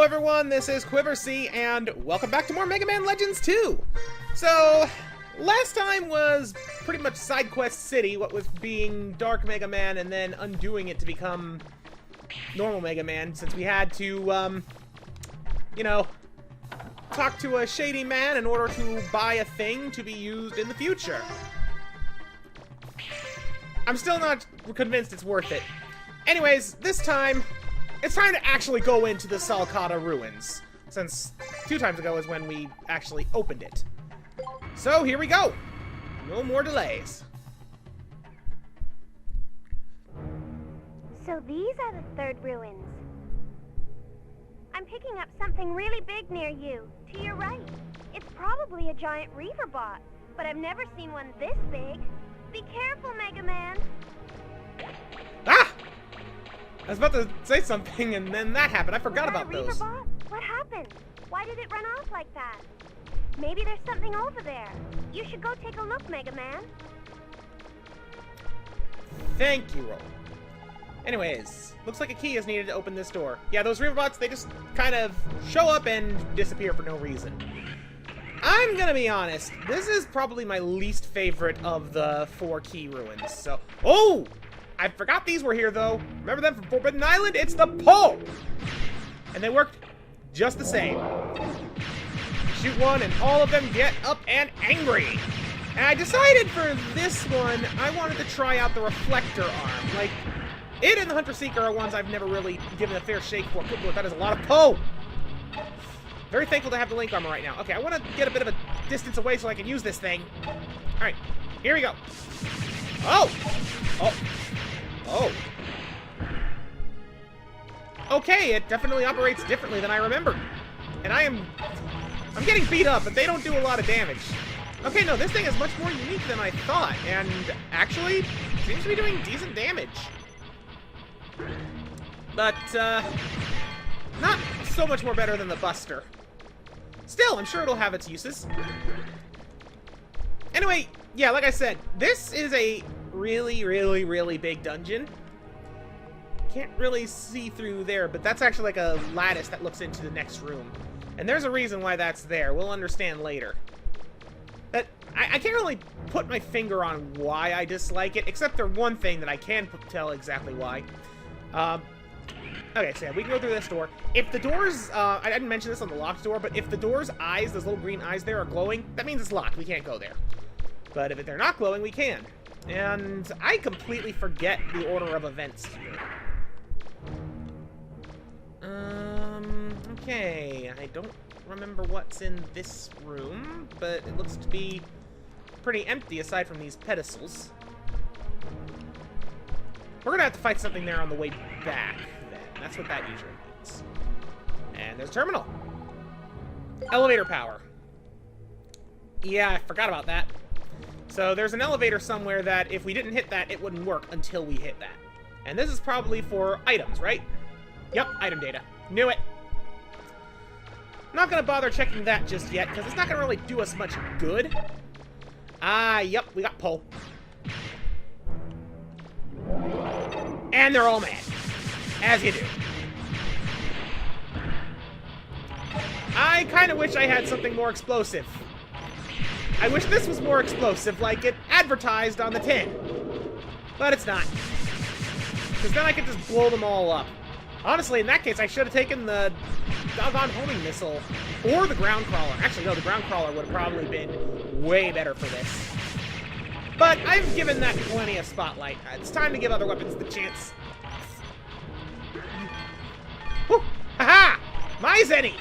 everyone, this is Quiversee, and welcome back to more Mega Man Legends 2! So, last time was pretty much Side Quest City, what with being Dark Mega Man and then undoing it to become normal Mega Man, since we had to, you know, talk to a shady man in order to buy a thing to be used in the future. I'm still not convinced it's worth it. Anyways, this time, it's time to actually go into the Saul Kada ruins, since 2 times ago is when we actually opened it. So, here we go! No more delays. So these are the 3rd ruins. I'm picking up something really big near you, to your right. It's probably a giant reaverbot, but I've never seen one this big. Be careful, Mega Man! Ah! I was about to say something, and then that happened. I forgot about those. Reaverbot? What happened? Why did it run off like that? Maybe there's something over there. You should go take a look, Mega Man. Thank you, Roll. Anyways, looks like a key is needed to open this door. Yeah, those reaverbots, they just kind of show up and disappear for no reason. I'm gonna be honest, this is probably my least favorite of the 4 key ruins, so... Oh! I forgot these were here, though. Remember them from Forbidden Island? It's the pole! And they worked just the same. Shoot one, and all of them get up and angry. And I decided for this one, I wanted to try out the reflector arm. Like, it and the Hunter Seeker are ones I've never really given a fair shake for. Good Lord, that is a lot of Poe! Very thankful to have the Link armor right now. Okay, I want to get a bit of a distance away so I can use this thing. Alright, here we go. Oh! Oh! Oh. Okay, it definitely operates differently than I remembered. And I'm getting beat up, but they don't do a lot of damage. Okay, no, this thing is much more unique than I thought, and actually seems to be doing decent damage. But, not so much more better than the Buster. Still, I'm sure it'll have its uses. Anyway, yeah, like I said, this is a really big dungeon. Can't really see through there, but that's actually like a lattice that looks into the next room. And there's a reason why that's there. We'll understand later. But I can't really put my finger on why I dislike it, except for one thing that I can tell exactly why. Okay, so yeah, we can go through this door. If the doors, I didn't mention this on the locked door, but if the door's eyes, those little green eyes there, are glowing, that means it's locked. We can't go there. But if they're not glowing, we can. And I completely forget the order of events here. Okay, I don't remember what's in this room, but it looks to be pretty empty aside from these pedestals. We're gonna have to fight something there on the way back, then. That's what that usually means. And there's a terminal. Elevator power. Yeah, I forgot about that. So there's an elevator somewhere that if we didn't hit that, it wouldn't work until we hit that. And this is probably for items, right? Yep, item data. Knew it. Not gonna bother checking that just yet, because it's not gonna really do us much good. Yep, we got Poe. And they're all mad. As you do. I kind of wish I had something more explosive. I wish this was more explosive, like it advertised on the tin. But it's not. Because then I could just blow them all up. Honestly, in that case, I should have taken the doggone homing missile. Or the ground crawler. Actually, no, the ground crawler would have probably been way better for this. But I've given that plenty of spotlight. It's time to give other weapons the chance. Whew! Haha! My Zenny!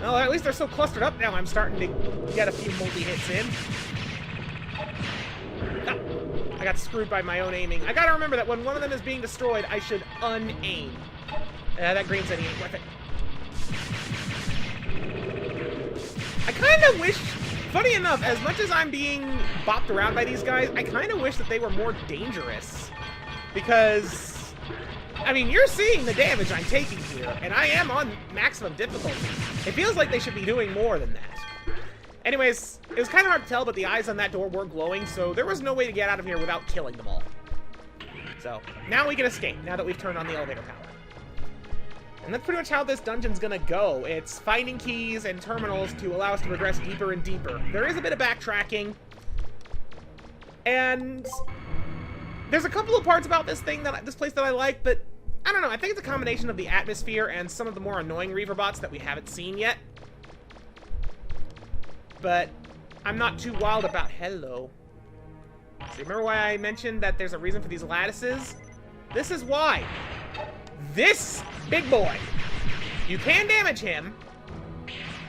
Well, at least they're so clustered up now, I'm starting to get a few multi-hits in. Ah, I got screwed by my own aiming. I gotta remember that when one of them is being destroyed, I should un-aim. That green Zenny ain't worth it. I kind of wish, funny enough, as much as I'm being bopped around by these guys, I kind of wish that they were more dangerous. Because, I mean, you're seeing the damage I'm taking here, and I am on maximum difficulty. It feels like they should be doing more than that. Anyways, it was kind of hard to tell, but the eyes on that door were glowing, so there was no way to get out of here without killing them all. So, now we can escape, now that we've turned on the elevator power. And that's pretty much how this dungeon's gonna go. It's finding keys and terminals to allow us to progress deeper and deeper. There is a bit of backtracking. And there's a couple of parts about this place that I like, but I don't know. I think it's a combination of the atmosphere and some of the more annoying reaverbots that we haven't seen yet. But I'm not too wild about... Hello. So remember why I mentioned that there's a reason for these lattices? This is why. This big boy. You can damage him,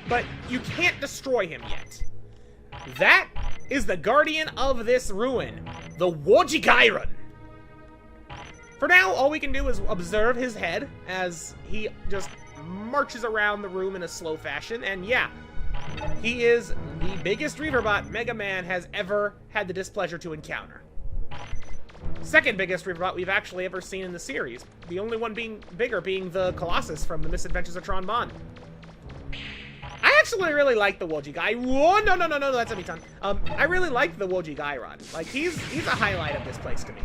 but you can't destroy him yet. That is the guardian of this ruin, the Wojigairon. For now, all we can do is observe his head as he just marches around the room in a slow fashion, and yeah, he is the biggest reaverbot Mega Man has ever had the displeasure to encounter. Second biggest reaverbot we've actually ever seen in the series. The only one being bigger being the Colossus from The Misadventures of Tron Bonne. I actually really like the Wojigairon. Whoa, no, that's a Mitan. I really like the Wojigairon. Like, he's a highlight of this place to me.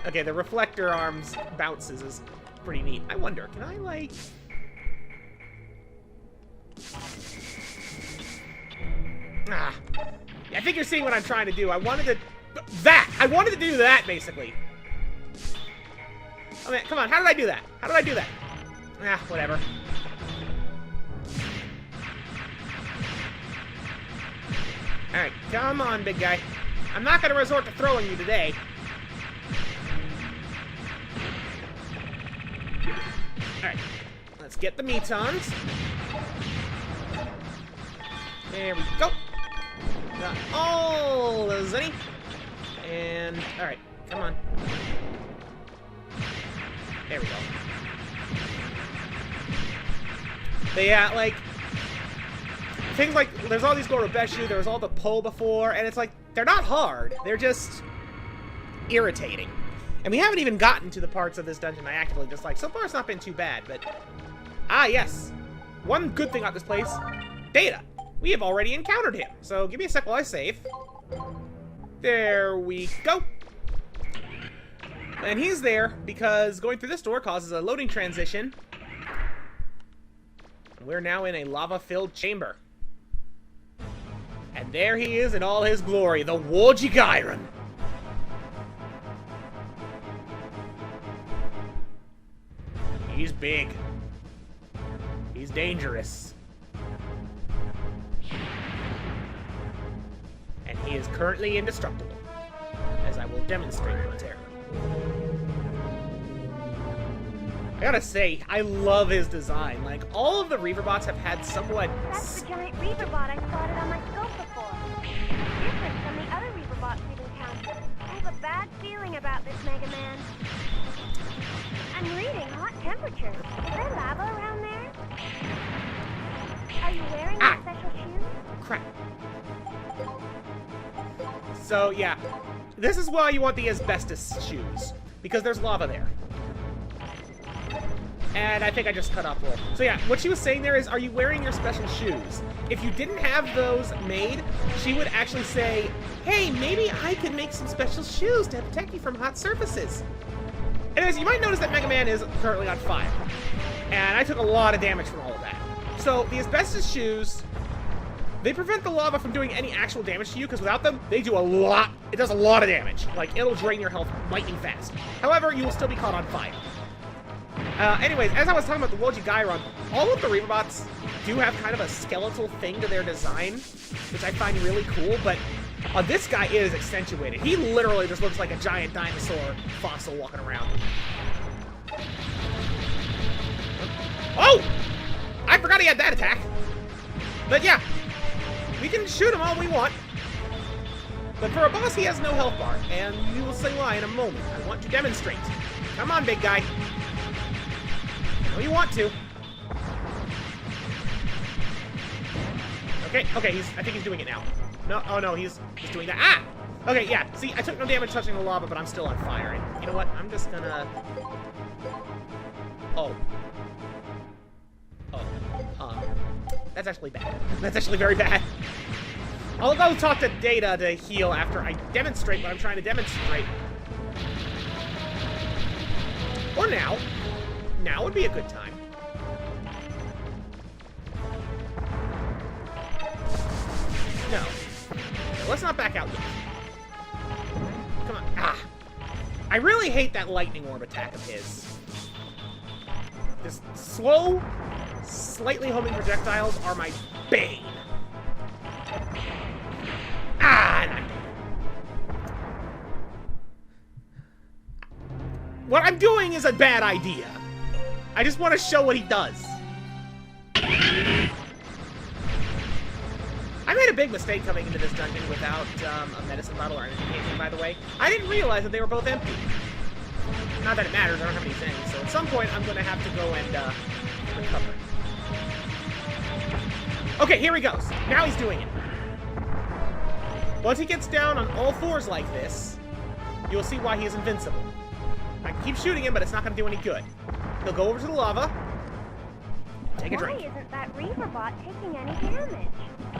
Okay, the reflector arms bounces is pretty neat. I wonder, can I, like... Ah. I think you're seeing what I'm trying to do. I wanted to do that, basically. Oh, man, come on. How did I do that? How did I do that? Ah, whatever. Alright, come on, big guy. I'm not going to resort to throwing you today. Alright, let's get the metons. There we go. Got all the zenny. And, alright, come on. There we go. But yeah, like, things like, there's all these Gorobeshu, there was all the pull before, and it's like, they're not hard. They're just irritating. And we haven't even gotten to the parts of this dungeon I actively dislike. So far, it's not been too bad, but... Ah, yes. One good thing about this place, Data. We have already encountered him. So give me a sec while I save. There we go. And he's there because going through this door causes a loading transition. We're now in a lava-filled chamber. And there he is in all his glory, the Wojigairon. He's big. He's dangerous. And he is currently indestructible, as I will demonstrate momentarily. I gotta say, I love his design. Like, all of the reaverbots have had somewhat... That's the giant reaverbot I spotted on my scope before. Different from the other reaverbots we've encountered. I have a bad feeling about this, Mega Man. I'm reading hot temperatures. Is there lava around there? Are you wearing your special shoes? Crap. So, yeah. This is why you want the asbestos shoes. Because there's lava there. And I think I just cut off roll. So yeah, what she was saying there is, are you wearing your special shoes? If you didn't have those made, she would actually say, hey, maybe I could make some special shoes to protect you from hot surfaces. Anyways, you might notice that Mega Man is currently on fire. And I took a lot of damage from all of that. So the asbestos shoes, they prevent the lava from doing any actual damage to you, because without them, they do a lot. It does a lot of damage. Like, it'll drain your health lightning fast. However, you will still be caught on fire. Anyways, as I was talking about the Wojigairon, all of the reaverbots do have kind of a skeletal thing to their design, which I find really cool, but this guy is accentuated. He literally just looks like a giant dinosaur fossil walking around. Oh! I forgot he had that attack. But yeah, we can shoot him all we want. But for a boss, he has no health bar, and you will see why in a moment. I want to demonstrate. Come on, big guy. Well, you want to. Okay, I think he's doing it now. No, oh no, he's doing that. Ah! Okay, yeah, see, I took no damage touching the lava, but I'm still on fire. And you know what? I'm just gonna... That's actually bad. That's actually very bad. I'll go talk to Data to heal after I demonstrate what I'm trying to demonstrate. Or now. Now would be a good time. No. Let's not back out yet. Come on. Ah! I really hate that lightning orb attack of his. This slow, slightly homing projectiles are my bane. Ah! And I'm dead. What I'm doing is a bad idea. I just want to show what he does. I made a big mistake coming into this dungeon without a medicine bottle or anything, by the way. I didn't realize that they were both empty. Not that it matters, I don't have any things, so at some point I'm going to have to go and recover. Okay, here he goes. Now he's doing it. Once he gets down on all fours like this, you'll see why he is invincible. I can keep shooting him, but it's not going to do any good. He'll go over to the lava, take a drink. Why isn't that reaverbot taking any damage?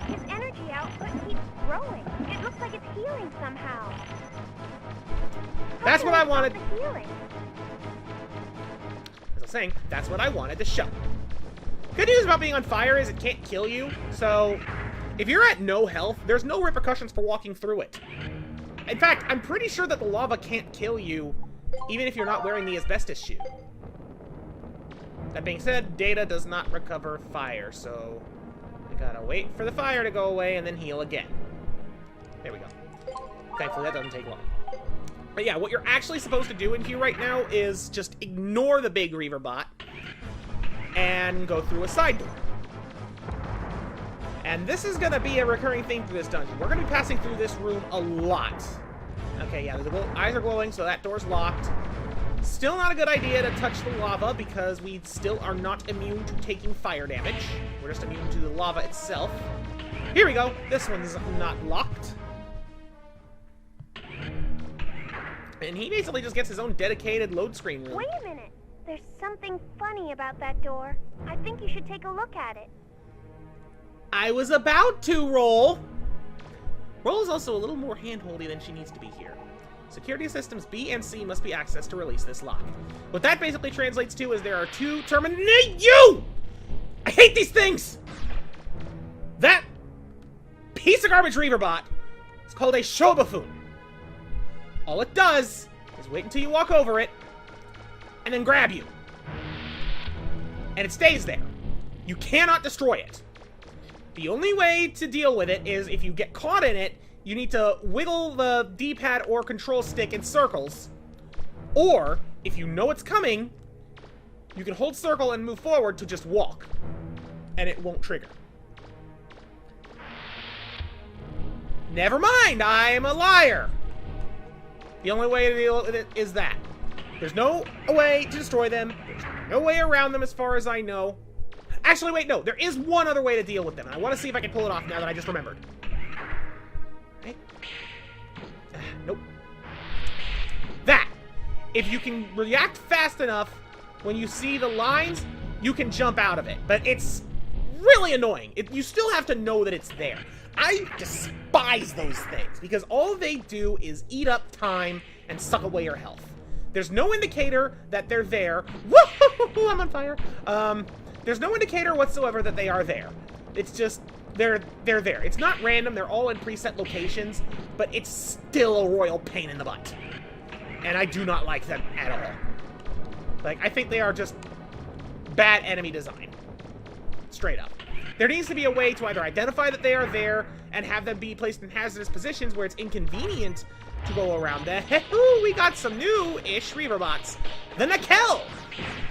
His energy output keeps growing. It looks like it's healing somehow. That's what I wanted. The healing? As I was saying, that's what I wanted to show. Good news about being on fire is it can't kill you, so if you're at no health, there's no repercussions for walking through it. In fact, I'm pretty sure that the lava can't kill you even if you're not wearing the asbestos shoe. That being said, Data does not recover fire, so I gotta wait for the fire to go away and then heal again. There we go. Thankfully, that doesn't take long. But yeah, what you're actually supposed to do in here right now is just ignore the big reaverbot and go through a side door. And this is gonna be a recurring theme through this dungeon. We're gonna be passing through this room a lot. Okay, yeah, the eyes are glowing, so that door's locked. Still not a good idea to touch the lava because we still are not immune to taking fire damage. We're just immune to the lava itself. Here we go. This one's not locked. And he basically just gets his own dedicated load screen room. Wait a minute. There's something funny about that door. I think you should take a look at it. I was about to, Roll. Roll is also a little more hand-holdy than she needs to be here. Security systems B and C must be accessed to release this lock. What that basically translates to is there are two terminate you! I hate these things! That piece of garbage reaverbot is called a show buffoon. All it does is wait until you walk over it and then grab you. And it stays there. You cannot destroy it. The only way to deal with it is if you get caught in it, you need to wiggle the D-pad or control stick in circles. Or, if you know it's coming, you can hold circle and move forward to just walk. And it won't trigger. Never mind, I'm a liar. The only way to deal with it is that. There's no way to destroy them. There's no way around them as far as I know. Actually, wait, no. There is one other way to deal with them, and I want to see if I can pull it off now that I just remembered. Okay. Nope. That. If you can react fast enough when you see the lines, you can jump out of it. But it's really annoying. You still have to know that it's there. I despise those things, because all they do is eat up time and suck away your health. There's no indicator that they're there. Woo! I'm on fire. There's no indicator whatsoever that they are there. It's just, they're there. It's not random, they're all in preset locations, but it's still a royal pain in the butt. And I do not like them at all. Like, I think they are just bad enemy design. Straight up. There needs to be a way to either identify that they are there and have them be placed in hazardous positions where it's inconvenient to go around them. Ooh, we got some new-ish reaverbots. The Nakel!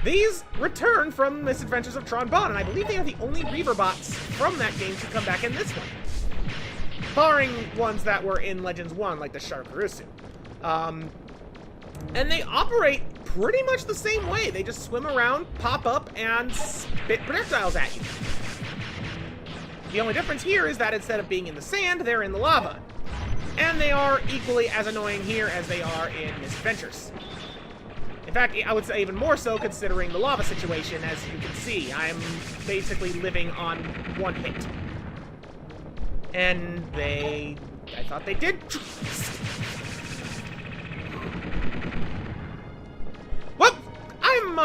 These return from Misadventures of Tron Bon, and I believe they are the only reaverbots from that game to come back in this one. Barring ones that were in Legends 1, like the Sharkurusu. And they operate pretty much the same way. They just swim around, pop up, and spit projectiles at you. The only difference here is that instead of being in the sand, they're in the lava. And they are equally as annoying here as they are in Misadventures. In fact, I would say even more so considering the lava situation. As you can see, I'm basically living on one hit. And I thought they did. Well,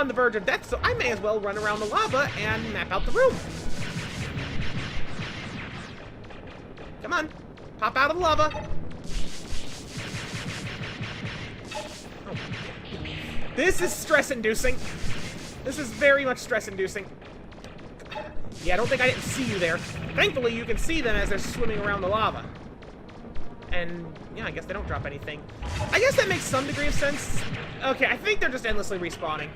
on the verge of death, so I may as well run around the lava and map out the room. Come on. Pop out of the lava. Oh. This is stress-inducing. This is very much stress-inducing. Yeah, I don't think I didn't see you there. Thankfully, you can see them as they're swimming around the lava. And, yeah, I guess they don't drop anything. I guess that makes some degree of sense. Okay, I think they're just endlessly respawning.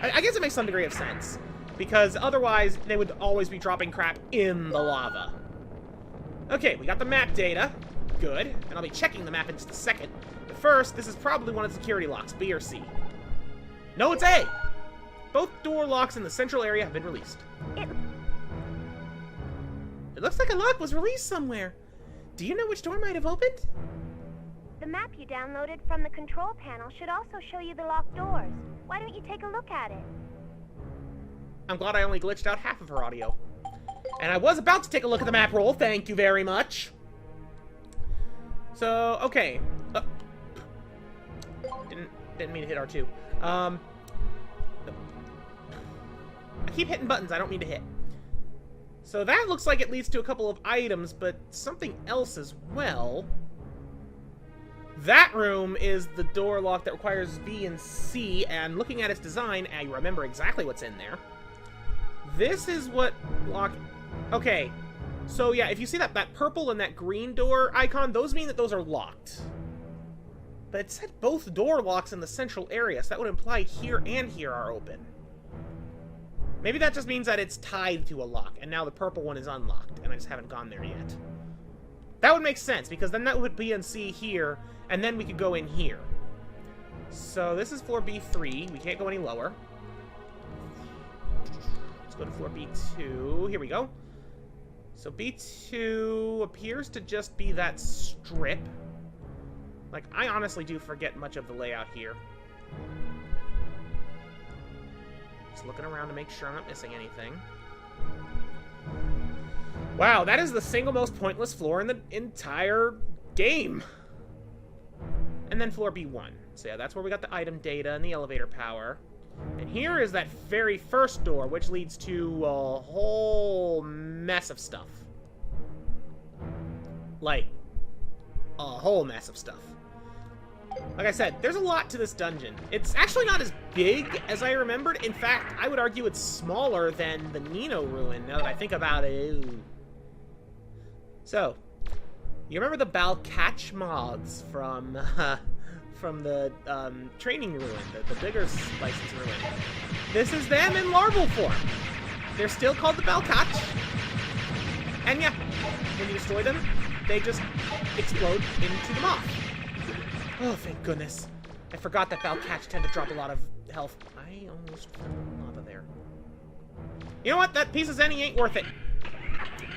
I guess it makes some degree of sense. Because otherwise, they would always be dropping crap in the lava. Okay, we got the map data. Good. And I'll be checking the map in just a second. But first, this is probably one of the security locks, B or C. No, it's A! Both door locks in the central area have been released. It looks like a lock was released somewhere. Do you know which door might have opened? The map you downloaded from the control panel should also show you the locked doors. Why don't you take a look at it? I'm glad I only glitched out half of her audio. And I was about to take a look at the map roll. Thank you very much. So, okay. Didn't mean to hit R2. I keep hitting buttons I don't mean to hit. So that looks like it leads to a couple of items, but something else as well. That room is the door lock that requires B and C, and looking at its design, I remember exactly what's in there. This is what lock... Okay, so yeah, if you see that purple and that green door icon, those mean that those are locked. But it said both door locks in the central area, so that would imply here and here are open. Maybe that just means that it's tied to a lock, and now the purple one is unlocked, and I just haven't gone there yet. That would make sense, because then that would be in C here, and then we could go in here. So this is floor B3. We can't go any lower. Let's go to floor B2. Here we go. So B2 appears to just be that strip. Like, I honestly do forget much of the layout here. Just looking around to make sure I'm not missing anything. Wow, that is the single most pointless floor in the entire game. And then floor B1. So yeah, that's where we got the item data and the elevator power. And here is that very first door, which leads to a whole mess of stuff. Like, a whole mess of stuff. Like I said, there's a lot to this dungeon. It's actually not as big as I remembered. In fact, I would argue it's smaller than the Nino ruin, now that I think about it. Ooh. So, you remember the Balcatch mods from the training ruin, the bigger license ruin? This is them in larval form. They're still called the Balcatch. And yeah, when you destroy them, they just explode into the moth. Oh, thank goodness. I forgot that Balcatch tend to drop a lot of health. I almost fell in lava there. You know what? That piece of Zenny ain't worth it.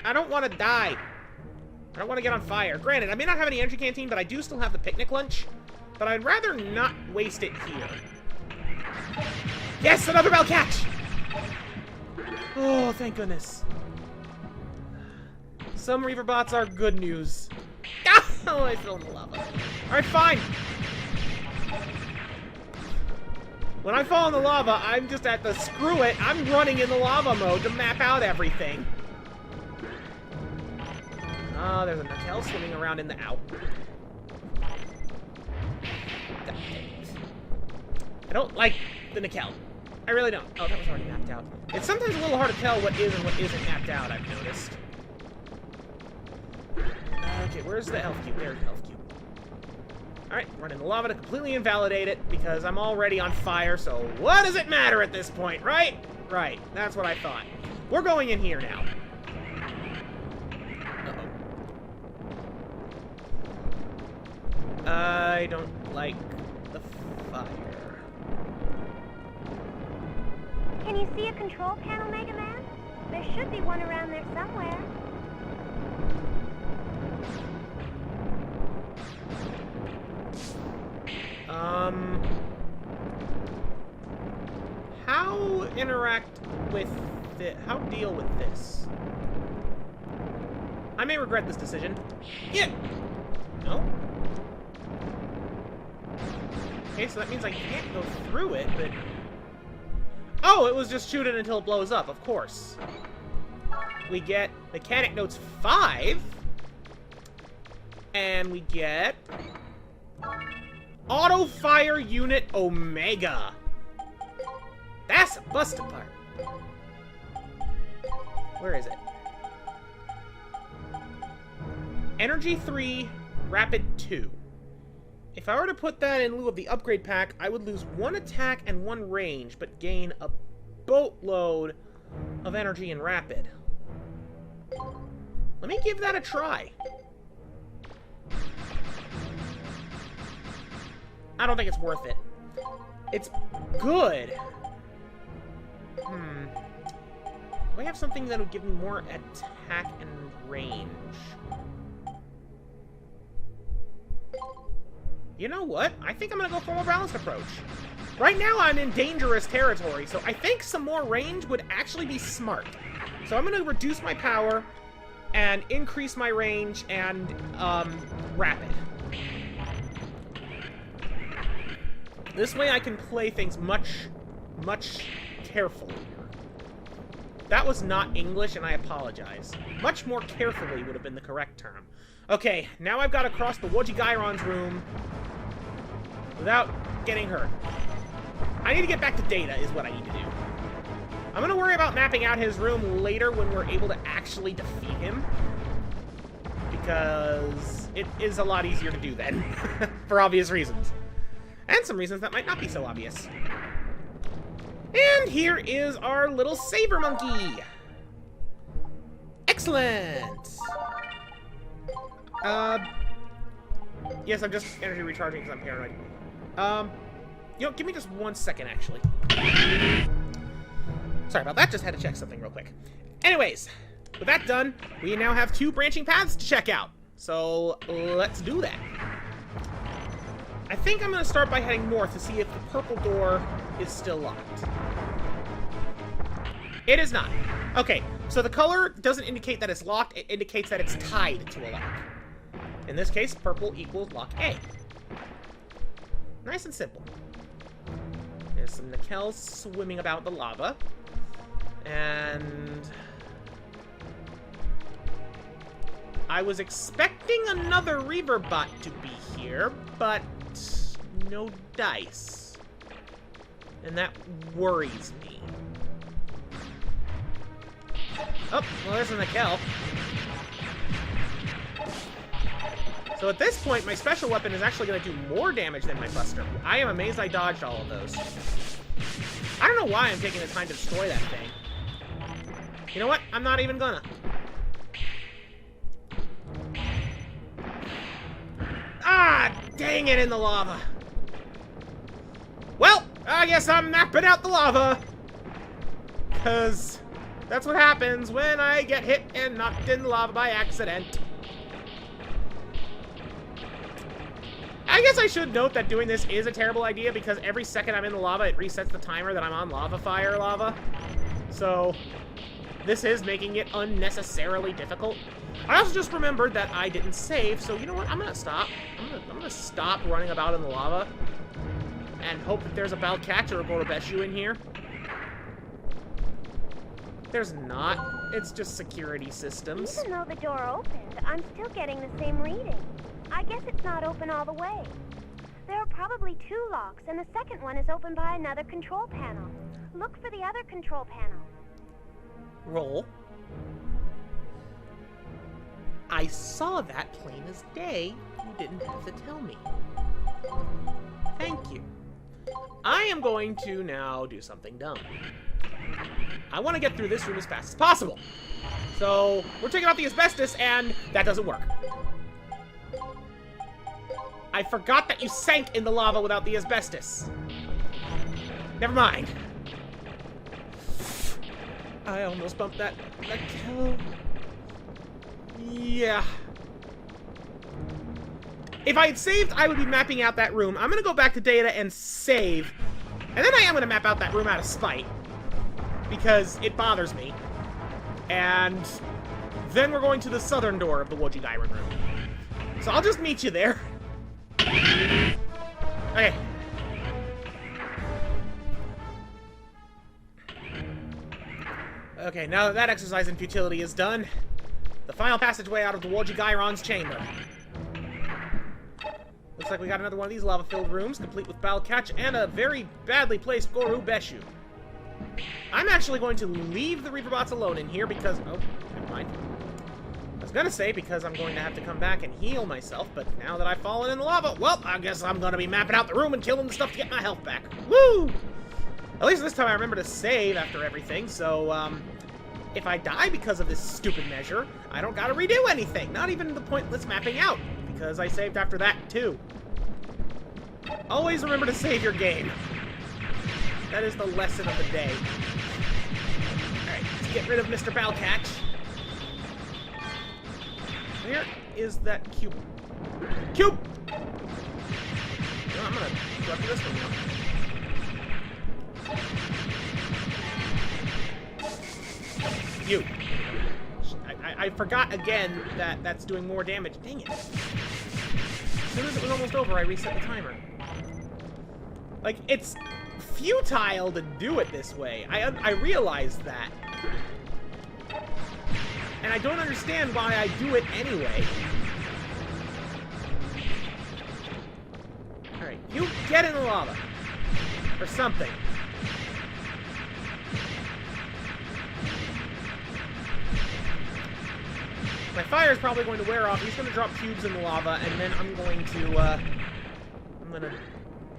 I don't want to die. I don't want to get on fire. Granted, I may not have any entry canteen, but I do still have the picnic lunch. But I'd rather not waste it here. Yes, another Balcatch! Oh, thank goodness. Some reaverbots are good news. Oh, I fell in the lava. Alright, fine. When I fall in the lava, I'm just at the screw it. I'm running in the lava mode to map out everything. Oh, there's a Nickel swimming around in the ow. I don't like the Nickel. I really don't. Oh, that was already mapped out. It's sometimes a little hard to tell what is and what isn't mapped out, I've noticed. Okay, where's the health cube? There's the health cube. Alright, run in the lava to completely invalidate it, because I'm already on fire, so what does it matter at this point, right? Right, that's what I thought. We're going in here now. Uh-oh. I don't like the fire. Can you see a control panel, Mega Man? There should be one around there somewhere. How interact with it? How deal with this? I may regret this decision. Yeah. No. Okay, so that means I can't go through it, but Oh, it was just shoot it until it blows up, of course. We get Mechanic Notes 5. And we get Auto Fire Unit Omega. That's a busted part. Where is it? Energy 3, Rapid 2. If I were to put that in lieu of the upgrade pack, I would lose 1 attack and 1 range, but gain a boatload of energy and rapid. Let me give that a try. I don't think it's worth it. It's good. Do I have something that would give me more attack and range? You know what? I think I'm gonna go for a more balanced approach. Right now I'm in dangerous territory, so I think some more range would actually be smart. So I'm gonna reduce my power and increase my range and rapid. This way I can play things much carefully. That was not English, and I apologize. Much more carefully would have been the correct term. Okay, now I've got to cross the Wojigairon's room without getting hurt. I need to get back to Data, is what I need to do. I'm going to worry about mapping out his room later when we're able to actually defeat him. Because it is a lot easier to do then, for obvious reasons. And some reasons that might not be so obvious. And here is our little saver monkey. Excellent. Yes, I'm just energy recharging because I'm paranoid. You know, give me just 1 second, actually. Sorry about that, just had to check something real quick. Anyways, with that done, we now have 2 branching paths to check out. So, let's do that. I think I'm going to start by heading north to see if the purple door is still locked. It is not. Okay, so the color doesn't indicate that it's locked, it indicates that it's tied to a lock. In this case, purple equals lock A. Nice and simple. There's some Nickels swimming about the lava. And I was expecting another reaverbot to be here, but no dice. And that worries me. Oh, well, there's a Nickel. So at this point, my special weapon is actually going to do more damage than my Buster. I am amazed I dodged all of those. I don't know why I'm taking the time to destroy that thing. You know what? I'm not even gonna. Ah, dang it, in the lava. Well, I guess I'm mapping out the lava. Because that's what happens when I get hit and knocked in the lava by accident. I guess I should note that doing this is a terrible idea because every second I'm in the lava, it resets the timer that I'm on lava. So this is making it unnecessarily difficult. I also just remembered that I didn't save, so you know what? I'm gonna stop. I'm gonna stop running about in the lava and hope that there's a Balcatcher or Borobeshu in here. There's not. It's just security systems. Even though the door opened, I'm still getting the same reading. I guess it's not open all the way. There are probably 2 locks, and the second one is opened by another control panel. Look for the other control panel. Roll. I saw that plain as day. You didn't have to tell me. Thank you. I am going to now do something dumb. I want to get through this room as fast as possible. So, we're taking out the asbestos, and that doesn't work. I forgot that you sank in the lava without the asbestos. Never mind. I almost bumped that kill. Yeah. If I had saved, I would be mapping out that room. I'm gonna go back to Data and save. And then I am gonna map out that room out of spite. Because it bothers me. And then we're going to the southern door of the Wojigairon room. So I'll just meet you there. Okay. Okay, now that exercise in futility is done, the final passageway out of the Wojigairon's chamber. Looks like we got another one of these lava-filled rooms, complete with Battle Catch and a very badly placed Goru Beshu. I'm actually going to leave the reaverbots alone in here because... Oh, never mind. I was gonna say because I'm going to have to come back and heal myself, but now that I've fallen in the lava, well, I guess I'm gonna be mapping out the room and killing the stuff to get my health back. Woo! At least this time I remember to save after everything, so, if I die because of this stupid measure, I don't gotta redo anything. Not even the pointless mapping out, because I saved after that, too. Always remember to save your game. That is the lesson of the day. Alright, let's get rid of Mr. Balcatch. Where is that cube? Cube! No, I'm gonna go after this one now. You. I forgot again that that's doing more damage. Dang it. As soon as it was almost over, I reset the timer. Like, it's futile to do it this way. I realize that. And I don't understand why I do it anyway. Alright, you get in the lava. Or something. My fire is probably going to wear off. He's going to drop cubes in the lava, and then I'm going to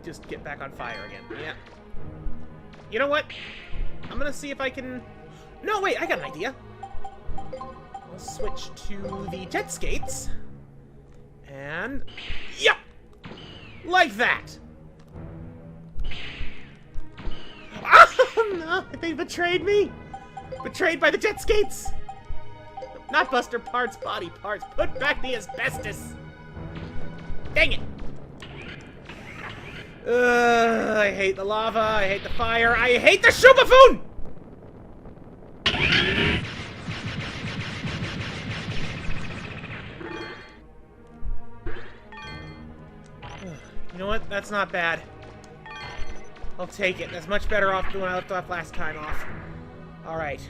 just get back on fire again. Yeah. You know what? I'm going to see if I can... No, wait, I got an idea. I'll switch to the jet skates. And... Yep! Like that! Oh, no! They betrayed me! Betrayed by the jet skates! Not Buster parts, body parts. Put back the asbestos! Dang it! I hate the lava, I hate the fire, I hate the shoe buffoon! You know what? That's not bad. I'll take it. That's much better off than when I left off last time off. Alright.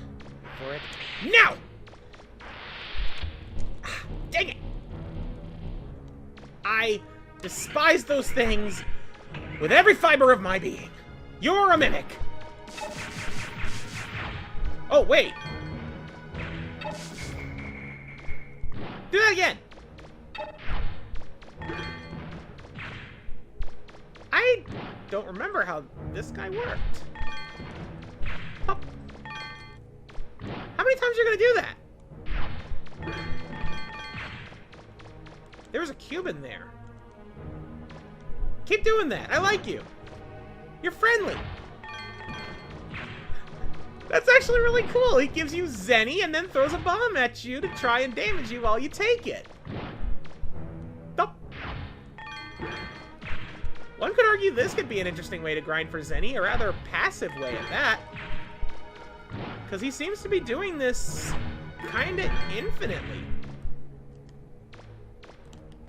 For it. Now! Dang it! I despise those things with every fiber of my being. You're a mimic. Oh, wait. Do that again. I don't remember how this guy worked. Oh. How many times are you gonna do that? There's a cube in there. Keep doing that. I like you. You're friendly. That's actually really cool. He gives you Zenny and then throws a bomb at you to try and damage you while you take it. Oh. One could argue this could be an interesting way to grind for Zenny, a rather passive way at that. Because he seems to be doing this kind of infinitely.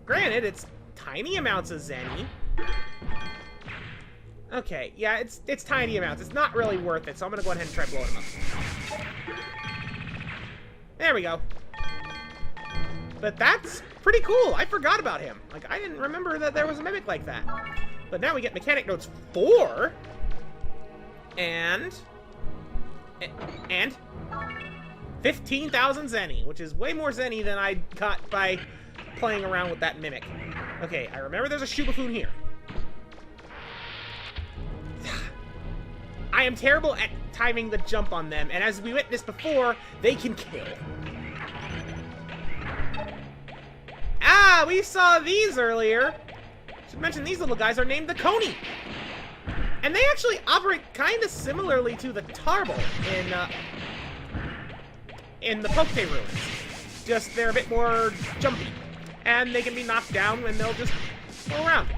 Granted, it's tiny amounts of Zenny. Okay, yeah, it's tiny amounts. It's not really worth it, so I'm gonna go ahead and try blowing him up. There we go. But that's pretty cool. I forgot about him. Like, I didn't remember that there was a mimic like that. But now we get Mechanic Notes 4. And 15,000 Zenny, which is way more Zenny than I got by playing around with that mimic. Okay, I remember there's a shoe buffoon here. I am terrible at timing the jump on them, and as we witnessed before, they can kill. Ah, we saw these earlier. Should mention these little guys are named the Coney. And they actually operate kind of similarly to the Tarble in the Poke Ruins. Just they're a bit more jumpy. And they can be knocked down when they'll just go around.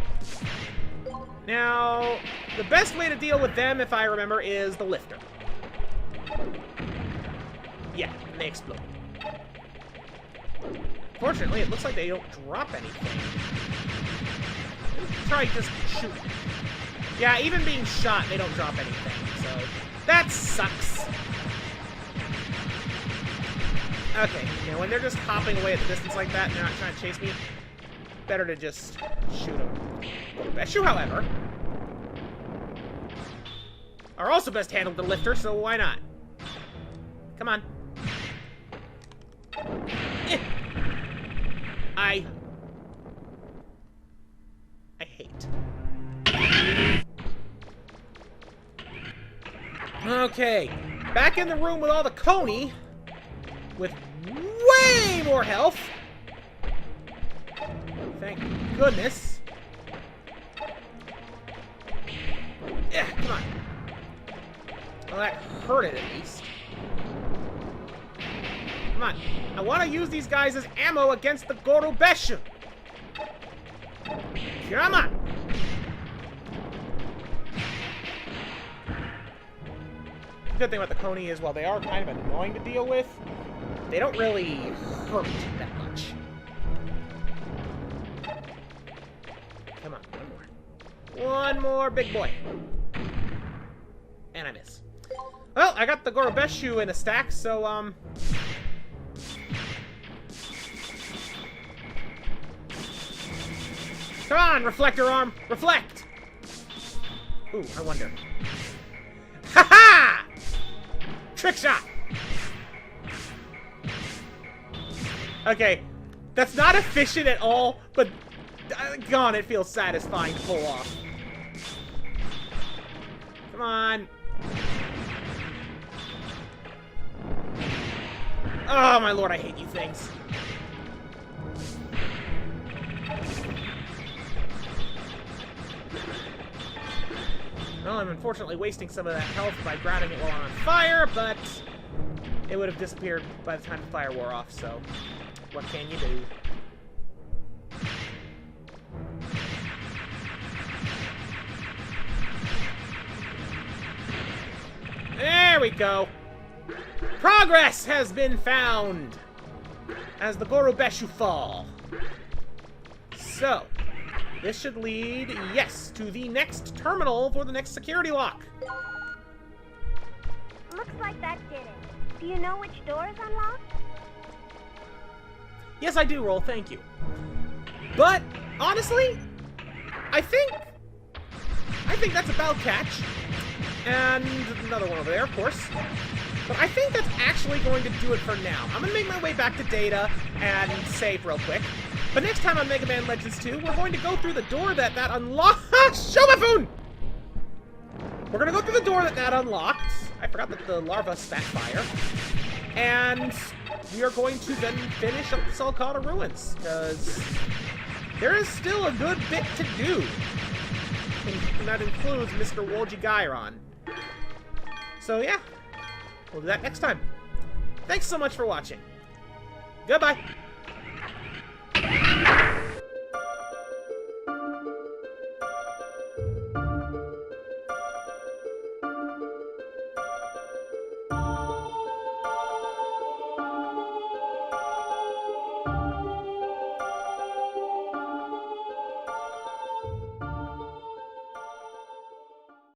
Now, the best way to deal with them, if I remember, is the lifter. Yeah, and they explode. Fortunately, it looks like they don't drop anything. Try just shooting. Yeah, even being shot, they don't drop anything, so that sucks. Okay, now when they're just hopping away at the distance like that and they're not trying to chase me, better to just shoot them. Beshu, however, are also best handled with the lifter, so why not? Come on. Eh. I hate. Okay, back in the room with all the Coney, with way more health. Thank goodness. Yeah, come on. Well, that hurt it at least. Come on. I want to use these guys as ammo against the Gorobeshu. Come on. The good thing about the Coney is, while they are kind of annoying to deal with, they don't really hurt that much. Come on, one more. One more, big boy. And I miss. Well, I got the Gorobeshu in a stack, so, come on, reflector arm! Reflect! Ooh, I wonder. Ha-ha! Trick shot! Okay, that's not efficient at all, but gone, it feels satisfying to pull off. Come on. Oh, my lord, I hate you things. Well, I'm unfortunately wasting some of that health by grabbing it while I'm on fire, but it would have disappeared by the time the fire wore off, so what can you do? There we go! Progress has been found as the Gorobeshu fall. So, this should lead, yes, to the next terminal for the next security lock. Looks like that did it. Do you know which door is unlocked? Yes, I do, Roll, thank you. But, honestly, I think that's about catch. And another one over there, of course. But I think that's actually going to do it for now. I'm going to make my way back to Data and save real quick. But next time on Mega Man Legends 2, we're going to go through the door that unlocked. Shomafoon! We're going to go through the door that unlocked. I forgot that the larva spat fire. And we are going to then finish up the Saul Kada ruins, because there is still a good bit to do. And that includes Mr. Woljigairon. So yeah, we'll do that next time. Thanks so much for watching. Goodbye!